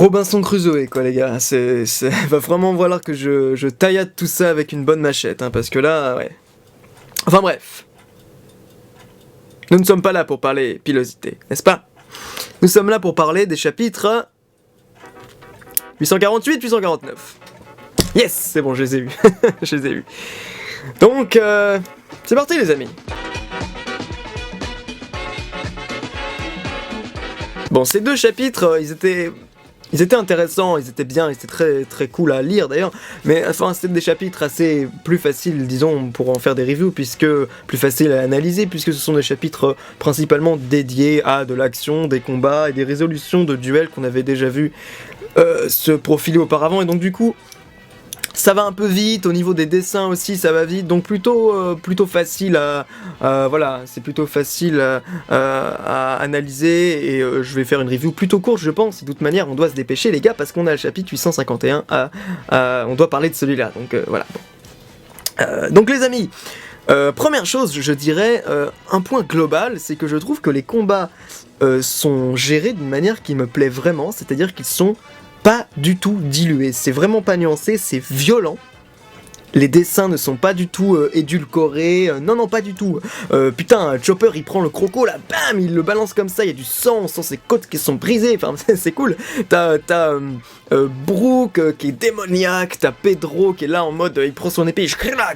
Robinson Crusoe, quoi, les gars. Va vraiment falloir que je taillade tout ça avec une bonne machette, hein, parce que là, ouais. Enfin bref. Nous ne sommes pas là pour parler pilosité, n'est-ce pas? Nous sommes là pour parler des chapitres 848-849. Yes, c'est bon, je les ai eus. Je les ai eus. Donc, c'est parti, les amis. Bon, ces deux chapitres, ils étaient intéressants, ils étaient bien, ils étaient très très cool à lire d'ailleurs, mais enfin c'était des chapitres assez plus faciles, disons, pour en faire des reviews, puisque plus faciles à analyser, puisque ce sont des chapitres principalement dédiés à de l'action, des combats et des résolutions de duels qu'on avait déjà vu se profiler auparavant, et donc du coup ça va un peu vite, au niveau des dessins aussi ça va vite, donc plutôt facile voilà, c'est plutôt facile à analyser, et je vais faire une review plutôt courte je pense, de toute manière on doit se dépêcher les gars, parce qu'on a le chapitre 851 on doit parler de celui-là, donc voilà. Donc les amis, première chose je dirais, un point global, c'est que je trouve que les combats sont gérés d'une manière qui me plaît vraiment, c'est-à-dire qu'ils sont pas du tout dilué, c'est vraiment pas nuancé, c'est violent. Les dessins ne sont pas du tout édulcorés, non pas du tout. Putain, Chopper il prend le croco là, bam, il le balance comme ça, il y a du sang, on sent ses côtes qui sont brisées, enfin c'est cool. T'as Brook qui est démoniaque, t'as Pedro qui est là en mode il prend son épée,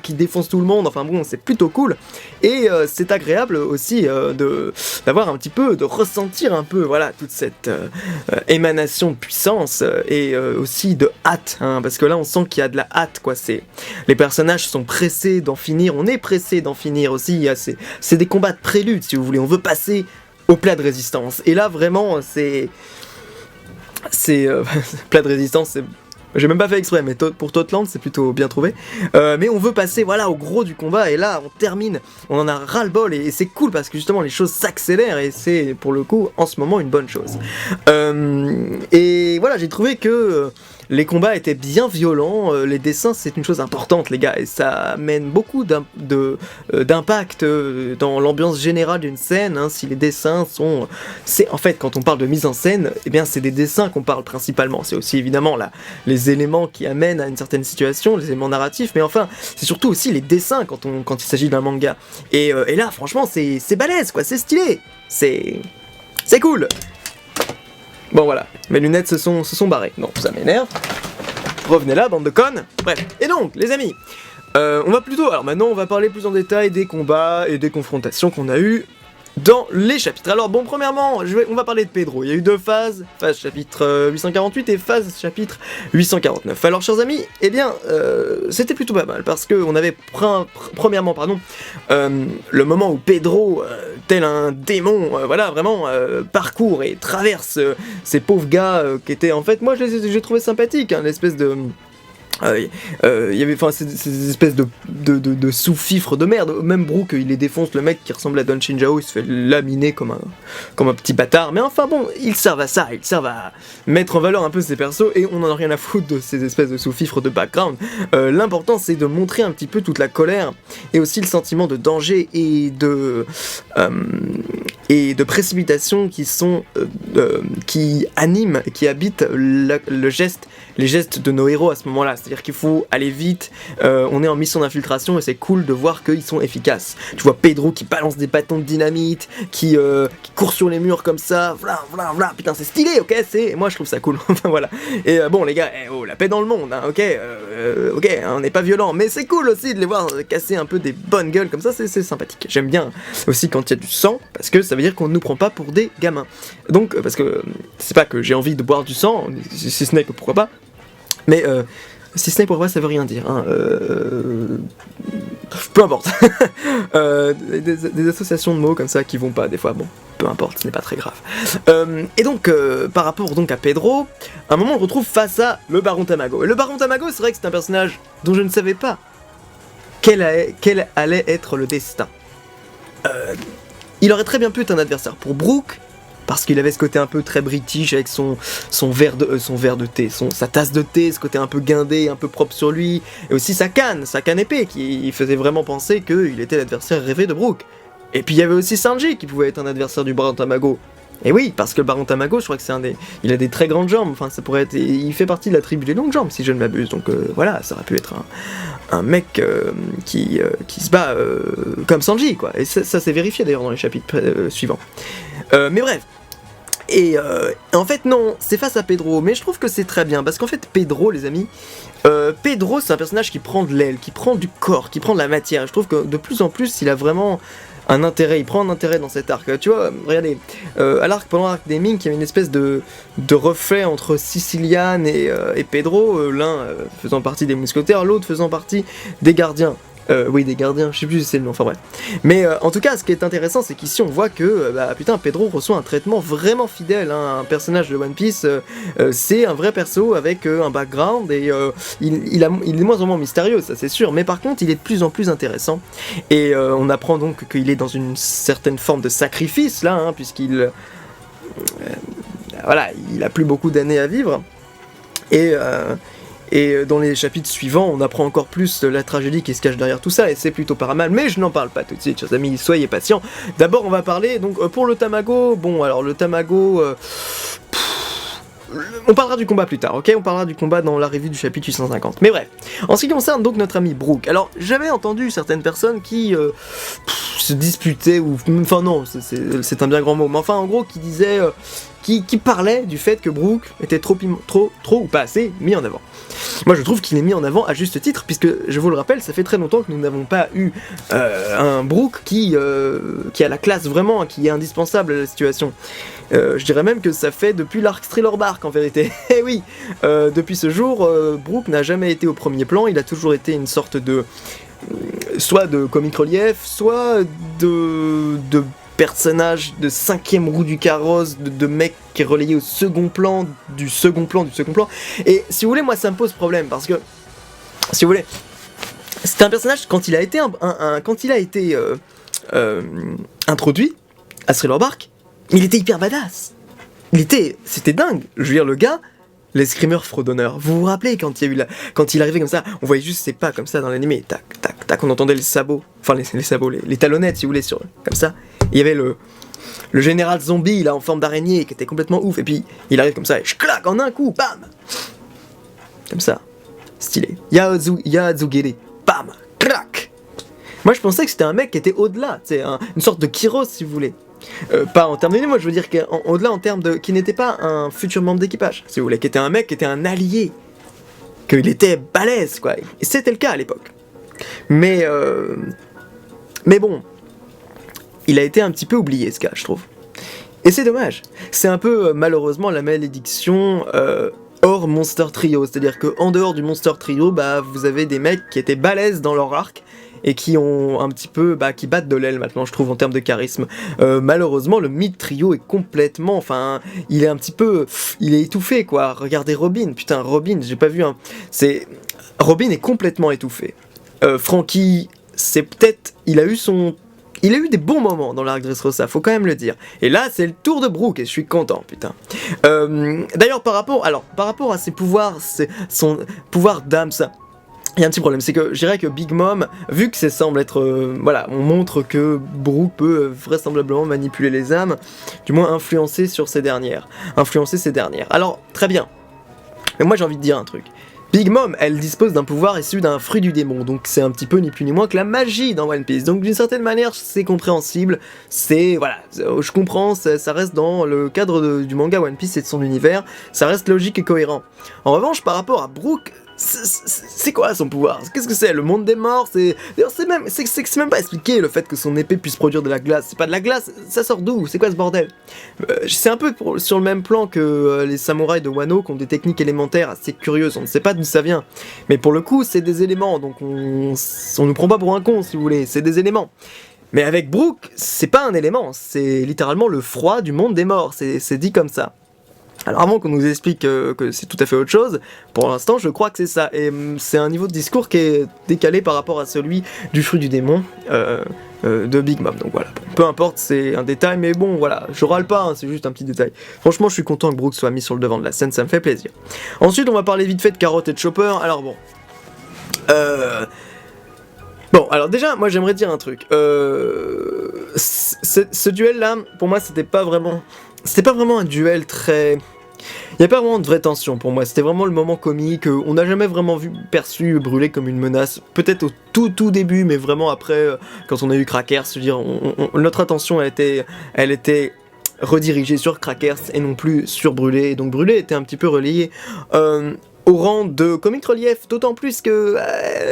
qui défonce tout le monde, enfin bon c'est plutôt cool. Et c'est agréable aussi d'avoir un petit peu, de ressentir un peu voilà toute cette émanation de puissance et aussi de hâte, hein, parce que là on sent qu'il y a de la hâte quoi, les personnages sont pressés d'en finir, on est pressé d'en finir aussi, c'est des combats de prélude si vous voulez, on veut passer au plat de résistance. Et là vraiment c'est plat de résistance, j'ai même pas fait exprès, mais pour Totland c'est plutôt bien trouvé. Mais on veut passer voilà au gros du combat, et là on termine, on en a ras le bol, et c'est cool parce que justement les choses s'accélèrent, et c'est pour le coup en ce moment une bonne chose. Et voilà, j'ai trouvé que les combats étaient bien violents, les dessins c'est une chose importante les gars, et ça amène beaucoup d'impact dans l'ambiance générale d'une scène, hein, si les dessins sont... En fait quand on parle de mise en scène, eh bien c'est des dessins qu'on parle principalement, c'est aussi évidemment là, les éléments qui amènent à une certaine situation, les éléments narratifs, mais enfin c'est surtout aussi les dessins quand il s'agit d'un manga, et là franchement c'est balèze quoi, c'est stylé, c'est cool. Bon voilà, mes lunettes se sont barrées. Non, ça m'énerve. Revenez là, bande de connes. Bref, et donc, les amis, on va plutôt... Alors maintenant, on va parler plus en détail des combats et des confrontations qu'on a eues dans les chapitres. Alors bon, premièrement, on va parler de Pedro. Il y a eu deux phases, phase chapitre 848 et phase chapitre 849. Alors chers amis, eh bien, c'était plutôt pas mal, parce qu'on avait premièrement, le moment où Pedro, tel un démon, voilà, vraiment, parcourt et traverse ces pauvres gars qui étaient, en fait, moi j'ai trouvé sympathique, hein, l'espèce de... il y avait ces espèces de sous-fifres de merde, même Brook il les défonce, le mec qui ressemble à Don Shinjao il se fait laminer comme un petit bâtard, mais enfin bon, ils servent à ça, ils servent à mettre en valeur un peu ces persos, et on en a rien à foutre de ces espèces de sous-fifres de background. L'important c'est de montrer un petit peu toute la colère et aussi le sentiment de danger et de précipitation qui animent, qui habitent les gestes de nos héros à ce moment-là. C'est-à-dire qu'il faut aller vite, on est en mission d'infiltration et c'est cool de voir qu'ils sont efficaces. Tu vois Pedro qui balance des bâtons de dynamite, qui court sur les murs comme ça, vla, putain c'est stylé, ok, moi je trouve ça cool, enfin voilà. Et bon les gars, la paix dans le monde, hein, ok, on n'est pas violent, mais c'est cool aussi de les voir casser un peu des bonnes gueules comme ça, c'est sympathique. J'aime bien aussi quand il y a du sang, parce que ça veut dire qu'on ne nous prend pas pour des gamins. Donc, parce que c'est pas que j'ai envie de boire du sang, si ce n'est que pourquoi pas, mais si ce n'est pour moi ça veut rien dire, hein. Peu importe. Des associations de mots comme ça qui vont pas des fois, bon, peu importe, ce n'est pas très grave. Et donc, par rapport donc à Pedro, à un moment on le retrouve face à le Baron Tamago. Et le Baron Tamago, c'est vrai que c'est un personnage dont je ne savais pas quel allait être le destin. Il aurait très bien pu être un adversaire pour Brook, parce qu'il avait ce côté un peu très british avec son verre de thé, sa tasse de thé, ce côté un peu guindé, un peu propre sur lui, et aussi sa canne épée, qui faisait vraiment penser qu'il était l'adversaire rêvé de Brook. Et puis il y avait aussi Sanji qui pouvait être un adversaire du Baron Tamago, Et oui, parce que le Baron Tamago, je crois que il a des très grandes jambes, enfin ça pourrait être, il fait partie de la tribu des longues jambes si je ne m'abuse, donc voilà, ça aurait pu être un mec qui se bat comme Sanji, quoi, et ça c'est vérifié d'ailleurs dans les chapitres suivants. Mais bref, et en fait non, c'est face à Pedro, mais je trouve que c'est très bien, parce qu'en fait Pedro, les amis, Pedro c'est un personnage qui prend de l'aile, qui prend du corps, qui prend de la matière, et je trouve que de plus en plus il a vraiment un intérêt, il prend un intérêt dans cet arc. Tu vois, regardez, pendant l'arc des Ming, il y avait une espèce de reflet entre Sicilian et Pedro, l'un faisant partie des mousquetaires, l'autre faisant partie des gardiens. Oui, des gardiens, je sais plus si c'est le nom, enfin bref. Mais en tout cas, ce qui est intéressant, c'est qu'ici on voit que, putain, Pedro reçoit un traitement vraiment fidèle, hein. Un personnage de One Piece, c'est un vrai perso avec un background, et il est de moins en moins mystérieux, ça c'est sûr, mais par contre, il est de plus en plus intéressant. Et on apprend donc qu'il est dans une certaine forme de sacrifice, là, hein, puisqu'il... voilà, il a plus beaucoup d'années à vivre. Et dans les chapitres suivants, on apprend encore plus la tragédie qui se cache derrière tout ça, et c'est plutôt pas mal, mais je n'en parle pas tout de suite, chers amis, soyez patients. D'abord, on va parler, donc, pour le Tamago, bon, alors, le Tamago... on parlera du combat plus tard, ok? On parlera du combat dans la revue du chapitre 850. Mais bref, en ce qui concerne donc notre ami Brook, alors, j'avais entendu certaines personnes qui se disputaient, ou... Enfin non, c'est un bien grand mot, mais enfin, en gros, qui disaient... qui parlaient du fait que Brook était trop ou pas assez mis en avant. Moi je trouve qu'il est mis en avant à juste titre, puisque je vous le rappelle, ça fait très longtemps que nous n'avons pas eu un Brook qui a la classe vraiment, qui est indispensable à la situation. Je dirais même que ça fait depuis l'arc Thriller Bark en vérité. Eh oui, depuis ce jour, Brook n'a jamais été au premier plan, il a toujours été une sorte de... soit de comic relief, soit de personnage de cinquième roue du carrosse, de mec qui est relayé au second plan, du second plan. Et si vous voulez, moi ça me pose problème, parce que, si vous voulez, c'est un personnage, quand il a été, introduit à Thriller Bark, il était hyper badass. C'était dingue. Je veux dire, le gars, l'escrimeur fredonneur. Vous vous rappelez quand il arrivait comme ça, on voyait juste ses pas comme ça dans l'animé, tac, tac, tac, on entendait les sabots, enfin les sabots, les talonnettes si vous voulez, comme ça. Il y avait le général zombie là en forme d'araignée qui était complètement ouf, et puis il arrive comme ça et je claque en un coup, bam, comme ça, stylé. Yazugiri, bam, crac. Moi je pensais que c'était un mec qui était au-delà, c'est une sorte de Kyros si vous voulez. Pas en termes de moi je veux dire qu'au-delà en termes de... qui n'était pas un futur membre d'équipage, si vous voulez, qui était un mec, qui était un allié, qu'il était balèze quoi, et c'était le cas à l'époque. Mais bon, il a été un petit peu oublié ce gars, je trouve. Et c'est dommage. C'est un peu malheureusement la malédiction hors Monster Trio, c'est-à-dire qu'en dehors du Monster Trio, vous avez des mecs qui étaient balèzes dans leur arc, et qui ont un petit peu, qui battent de l'aile maintenant, je trouve, en termes de charisme. Malheureusement, le mid trio est complètement, enfin, il est étouffé, quoi. Regardez Robin, putain, Robin, j'ai pas vu un... Robin est complètement étouffé. Franky, c'est peut-être... Il a eu des bons moments dans l'arc Dressrosa, faut quand même le dire. Et là, c'est le tour de Brook, et je suis content, putain. D'ailleurs, par rapport à ses pouvoirs, son pouvoir d'âme, ça... Il y a un petit problème, c'est que je dirais que Big Mom, vu que ça semble être... voilà, on montre que Brook peut vraisemblablement manipuler les âmes, du moins influencer ces dernières. Alors, très bien. Mais moi j'ai envie de dire un truc. Big Mom, elle dispose d'un pouvoir issu d'un fruit du démon, donc c'est un petit peu ni plus ni moins que la magie dans One Piece. Donc d'une certaine manière, c'est compréhensible, voilà, je comprends, ça reste dans le cadre du manga One Piece et de son univers, ça reste logique et cohérent. En revanche, par rapport à Brook, c'est quoi son pouvoir? Qu'est-ce que c'est? Le monde des morts? D'ailleurs, c'est même pas expliqué le fait que son épée puisse produire de la glace. C'est pas de la glace, ça sort d'où? C'est quoi ce bordel? C'est un peu sur le même plan que les samouraïs de Wano qui ont des techniques élémentaires assez curieuses. On ne sait pas d'où ça vient. Mais pour le coup, c'est des éléments, donc on nous prend pas pour un con si vous voulez, c'est des éléments. Mais avec Brook, c'est pas un élément, c'est littéralement le froid du monde des morts, c'est dit comme ça. Alors avant qu'on nous explique que c'est tout à fait autre chose, pour l'instant je crois que c'est ça, et c'est un niveau de discours qui est décalé par rapport à celui du fruit du démon de Big Mom, donc voilà, peu importe, c'est un détail, mais bon voilà, je râle pas, hein, c'est juste un petit détail. Franchement je suis content que Brook soit mis sur le devant de la scène, ça me fait plaisir. Ensuite on va parler vite fait de Carrot et de Chopper, alors bon... Bon, alors déjà, moi j'aimerais dire un truc. Ce duel-là, pour moi, c'était pas vraiment C'était pas vraiment un duel très... Il n'y a pas vraiment de vraie tension pour moi, c'était vraiment le moment comique, on n'a jamais vraiment perçu Brûlé comme une menace, peut-être au tout début, mais vraiment après, quand on a eu Crackers, je veux dire, notre attention elle était redirigée sur Crackers et non plus sur Brûlé, et donc Brûlé était un petit peu relayé au rang de comic relief, d'autant plus que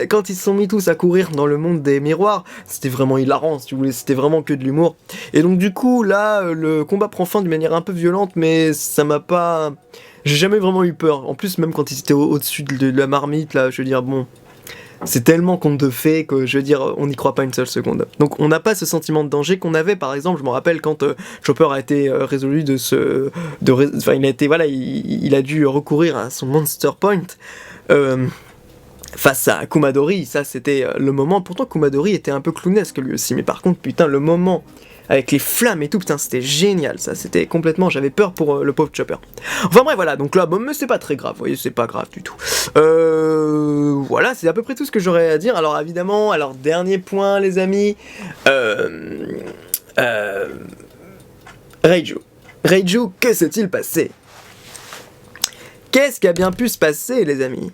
quand ils se sont mis tous à courir dans le monde des miroirs, c'était vraiment hilarant, si vous voulez, c'était vraiment que de l'humour. Et donc du coup, là, le combat prend fin d'une manière un peu violente, mais ça m'a pas... J'ai jamais vraiment eu peur. En plus, même quand ils étaient au-dessus de la marmite, là, je veux dire, bon... C'est tellement conte de fées que, je veux dire, on n'y croit pas une seule seconde. Donc on n'a pas ce sentiment de danger qu'on avait, par exemple, je me rappelle quand Chopper a été résolu de se... Enfin, il a été, voilà, il a dû recourir à son Monster Point face à Kumadori, ça c'était le moment... Pourtant Kumadori était un peu clownesque lui aussi, mais par contre, putain, le moment... avec les flammes et tout, putain, c'était génial, ça, c'était complètement... J'avais peur pour le pauvre Chopper. Enfin bref, voilà, donc là, bon, mais c'est pas très grave, vous voyez, c'est pas grave du tout. Voilà, c'est à peu près tout ce que j'aurais à dire. Alors évidemment, alors dernier point, les amis... Reiju. Reiju, que s'est-il passé? Qu'est-ce qui a bien pu se passer, les amis?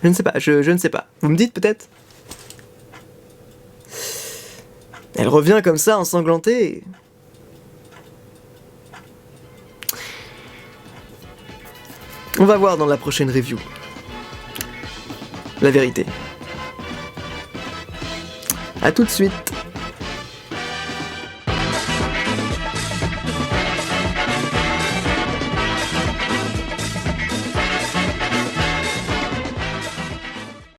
Je ne sais pas, je ne sais pas. Vous me dites peut-être? Elle revient comme ça, ensanglantée. On va voir dans la prochaine review. La vérité. A tout de suite.